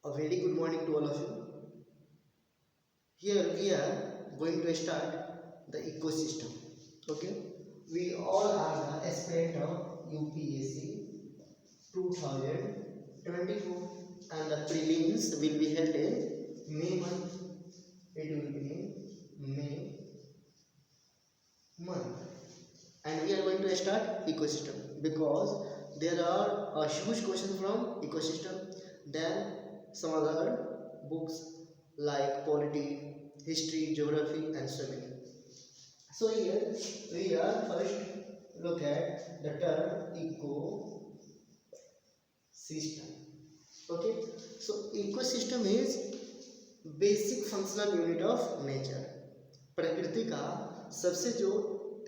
A very good morning to all of you. Here we are going to start the ecosystem. Okay, we all are the aspirant of UPSC 2024 and the prelims will be held in May month. It will be in May month and we are going to start ecosystem because there are a huge question from ecosystem than some other books like polity, history, geography and swimming. So here we are first look at the term ecosystem. Okay, so ecosystem is basic functional unit of nature. प्रकृति का सबसे जो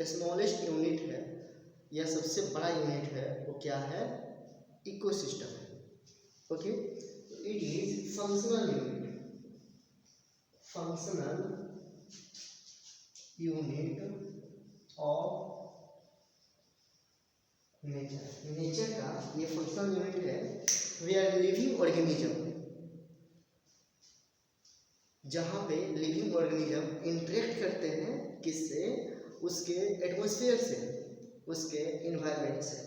smallest unit है या सबसे बड़ा unit है वो क्या है? इकोसिस्टम है. Okay, it is functional unit of nature. Nature का ये फंक्शनल यूनिट है. वी आर लिविंग ऑर्गेनिज्म, जहाँ पे लिविंग ऑर्गेनिज्म इंटरेक्ट करते हैं किससे? उसके एटमॉस्फेयर से, उसके इन्वायरमेंट से.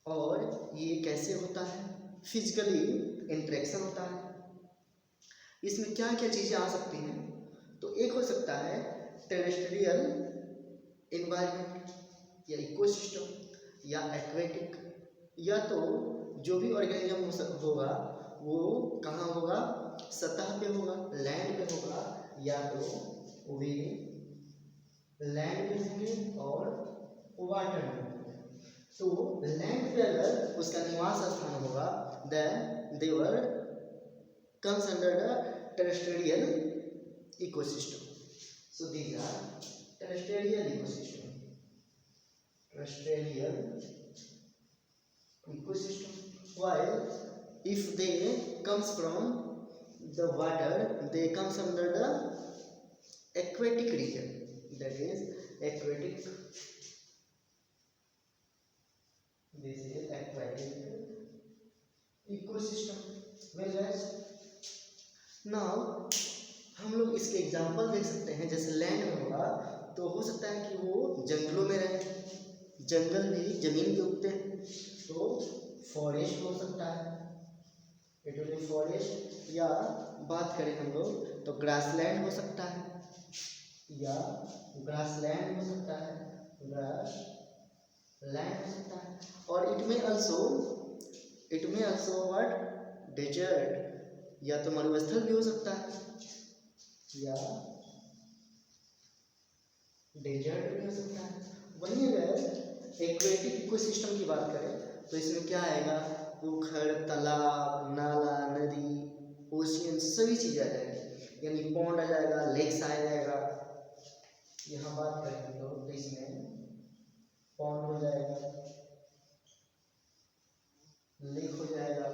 और ये कैसे होता है? फिजिकली इंटरेक्शन होता है. इसमें क्या क्या चीज़ें आ सकती हैं? तो एक हो सकता है टेरेस्ट्रियल इन्वायरमेंट या इकोसिस्टम या एक्वेटिक, या तो जो भी ऑर्गेनिज्म होगा वो कहाँ होगा? सतह पे होगा, लैंड पे होगा, या तो वे लैंड पे होंगे और वाटर में होंगे. तो लैंड पे अगर उसका निवास स्थान होगा then they were comes under the terrestrial ecosystem. So these are terrestrial ecosystem. While if they comes from the water, they comes under the aquatic region. That is aquatic. This is aquatic ecosystem. Well guys, now हम लोग इसके example देख सकते हैं. जैसे land में होगा तो हो सकता है कि वो जंगलों में रहे. जंगल भी जमीन पे उगते हैं तो फॉरेस्ट हो सकता है, इट विल बी फॉरेस्ट. या बात करें हम लोग तो ग्रासलैंड हो सकता है, या ग्रासलैंड हो सकता है, ग्रासलैंड हो सकता है. और इट में अल्सो व्हाट? डेजर्ट, या तो मरुस्थल भी हो सकता है, या डेजर्ट भी हो सकता है. वहीं अगर एक्वेटिक इकोसिस्टम की बात करें तो इसमें क्या आएगा? पोखर, तालाब, नाला, नदी, ओशियन सभी चीज़ आ जाएगी. यानी पॉन्ड आ जाएगा, लेक्स आ जाएगा. यहाँ बात करें तो इसमें पॉन्ड हो जाएगा, लेक हो जाएगा.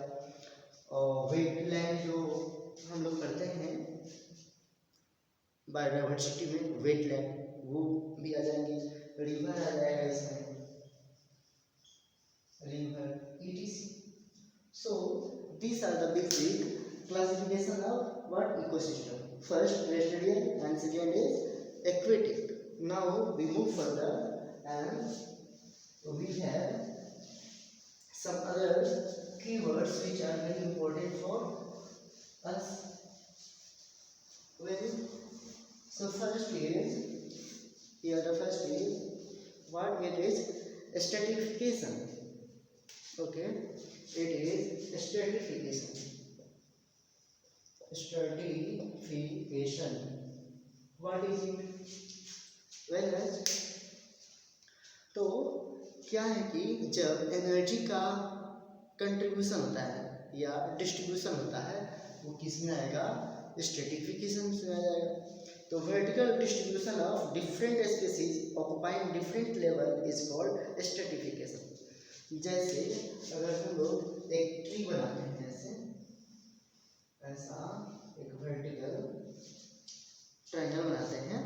और वेटलैंड जो हम लोग करते हैं बायोडाइवर्सिटी में, वेटलैंड वो भी आ जाएंगे. रिवर आ जाएगा इसमें, river, etc. So these are the basic classification of what? Ecosystem. First terrestrial and second is aquatic. Now we move further and we have some other keywords which are very important for us. Well, so first is what? It is stratification. Okay, it is stratification. What is it? Well guys, तो क्या है कि जब energy का contribution होता है या distribution होता है वो किस में आएगा? स्ट्रेटिफिकेशन में आ जाएगा. तो vertical distribution of different species occupying different level is called stratification. जैसे अगर हम लोग एक ट्री बनाते हैं, जैसे ऐसा एक वर्टिकल ट्रायंगल बनाते हैं,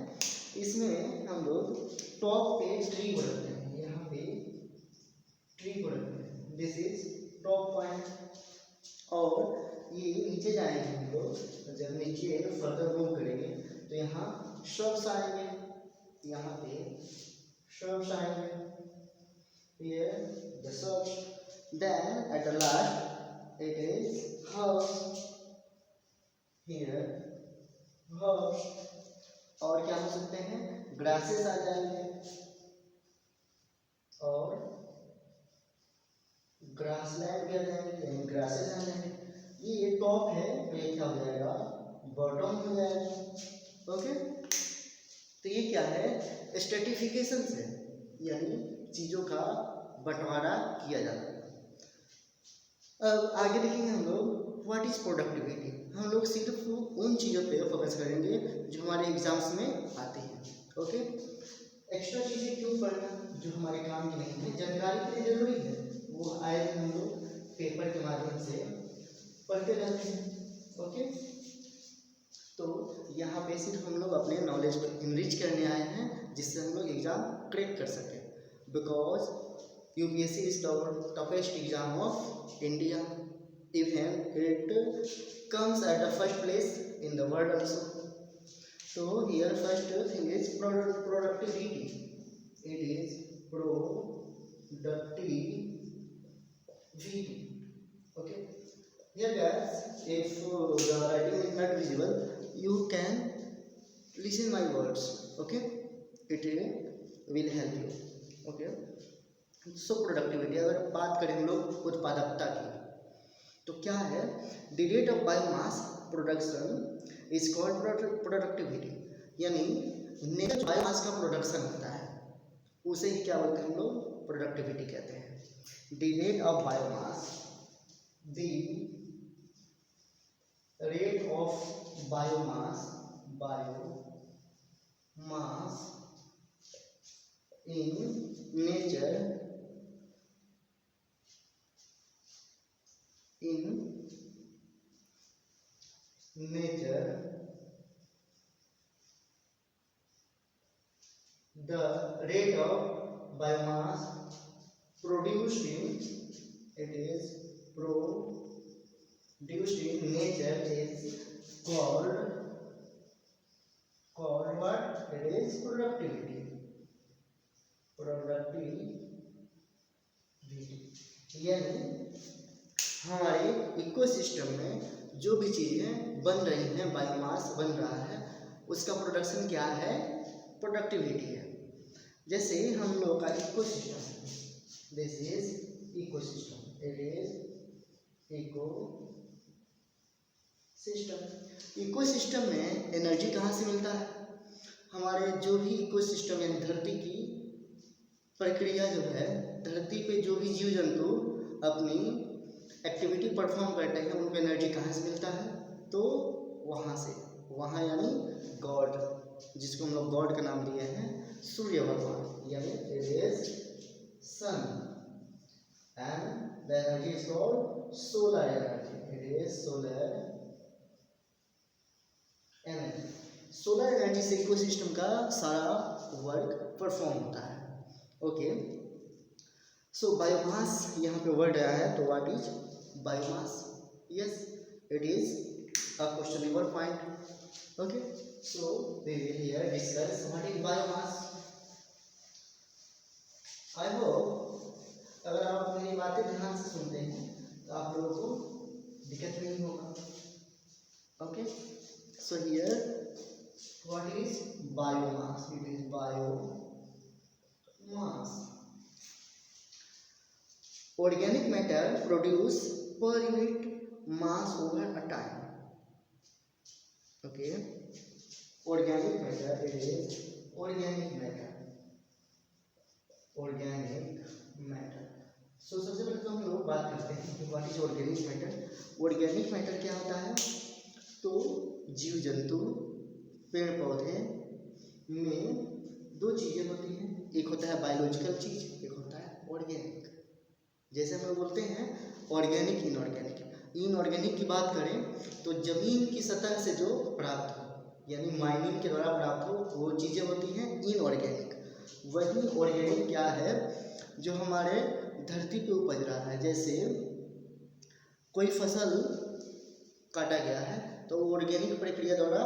इसमें हम लोग टॉप पे ट्री को रखते हैं, यहाँ पे ट्री को रखते हैं. This is top point. और ये नीचे फर्दर मूव करेंगे तो यहाँ shrubs आएंगे, यहाँ पे shrubs आएंगे, here the shrubs, then at the last it is herbs, here herbs, और क्या हो सकते हैं, grasses आ जाएंगे और ग्रासलैंड भी आ जाएंगे, यानी ग्रासेस आ जाएंगे। ये टॉप है तो ये क्या हो जाएगा, बॉटम हो जाएगा। ओके, तो ये क्या है, स्ट्रेटिफिकेशन से, यानी चीज़ों का बंटवारा किया जाता है। अब आगे देखेंगे हम लोग व्हाट इज प्रोडक्टिविटी। हम लोग सिर्फ उन चीज़ों पे फोकस करेंगे जो हमारे एग्जाम्स में आती हैं। ओके, एक्स्ट्रा चीज़ें क्यों पढ़ना जो हमारे काम की नहीं है, जानकारी के लिए जरूरी है, वो आए हम लोग पेपर के माध्यम से पढ़ते रहते हैं। ओके, तो यहाँ पे सिर्फ हम लोग अपने नॉलेज को इनरिच करने आए हैं जिससे हम लोग एग्ज़ाम क्रैक कर सकें, because UPSC is the toughest exam of India, even it comes at the first place in the world also. So here first thing is productivity. It is productivity. Okay. Here guys, if the writing is not visible, you can listen my words. Okay. It will help you. Okay. So productivity. अगर बात करें हम लोग उत्पादकता की, तो क्या है, the rate of biomass production is called productivity, यानी नेचर बायोमास का प्रोडक्शन होता है उसे ही क्या बोलते हैं हम लोग, प्रोडक्टिविटी कहते हैं। The rate of biomass, the rate of biomass in nature the rate of biomass produced in nature is called what, it is productivity। यानी हमारे इकोसिस्टम में जो भी चीज़ें बन रही हैं, बायोमास बन रहा है, उसका प्रोडक्शन क्या है, प्रोडक्टिविटी है। जैसे हम लोग का ecosystem, this is ecosystem, it is ecosystem में एनर्जी कहाँ से मिलता है, हमारे जो भी इकोसिस्टम यानी धरती की प्रक्रिया जो है, धरती पे जो भी जीव जंतु अपनी एक्टिविटी परफॉर्म करते हैं उनको एनर्जी कहाँ से मिलता है, तो वहाँ से, वहाँ यानी गॉड, जिसको हम लोग गॉड का नाम दिए हैं, सूर्य भगवान, यानी it is sun, and the energy is called solar energy, it is solar energy. Solar energy से इकोसिस्टम का सारा वर्क परफॉर्म होता है। ओके, सो बायोमास यहाँ पे वर्ड आया है, तो what is biomass, yes it is a questionable point. Okay, so we will here discuss what is biomass। I hope अगर आप मेरी बातें ध्यान से सुनते हैं तो आप लोगों को दिक्कत नहीं होगा। Okay, so here what is biomass, it is biomass, organic matter produced per unit mass over a time। okay, organic matter, it is organic matter। सो सबसे पहले तो हम लोग बात करते हैं कि what is organic matter. Organic matter क्या होता है, तो जीव जंतु पेड़ पौधे में दो चीज़ें होती हैं, एक होता है बायोलॉजिकल चीज, एक होता है ऑर्गेनिक। जैसे हम लोग बोलते हैं ऑर्गेनिक इनऑर्गेनिक। इनऑर्गेनिक की बात करें तो जमीन की सतह से जो प्राप्त हो, यानी माइनिंग के द्वारा प्राप्त हो, वो चीज़ें होती हैं इनऑर्गेनिक। वही ऑर्गेनिक क्या है, जो हमारे धरती पे उपज रहा है। जैसे कोई फसल काटा गया है तो ऑर्गेनिक प्रक्रिया द्वारा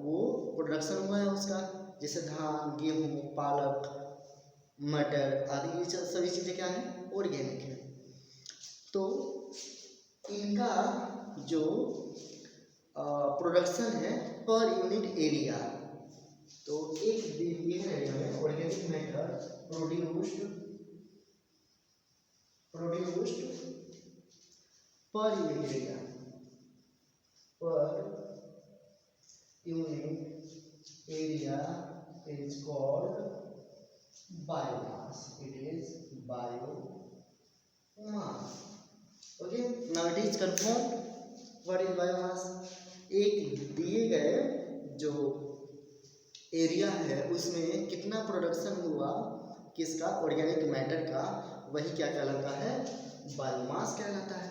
वो प्रोडक्शन हुआ है उसका, जैसे धान, गेहूँ, पालक, मटर आदि, ये सभी चीज़ें क्या हैं, ऑर्गेनिक है। तो इनका जो प्रोडक्शन है पर यूनिट एरिया, तो एक गिवन एरिया में organic matter produced per unit area, is called biomass. It is biomass. Okay, now it is confirmed what is biomass. एक दिए गए जो एरिया है उसमें कितना प्रोडक्शन हुआ किसका, ऑर्गेनिक मैटर का, वही क्या कहलाता है, बायोमास कहलाता है।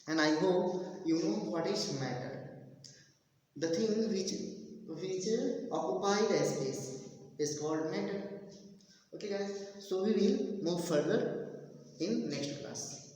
And I hope you know what is matter, the thing which occupy the space is called matter. Okay guys, so we will move further in next class.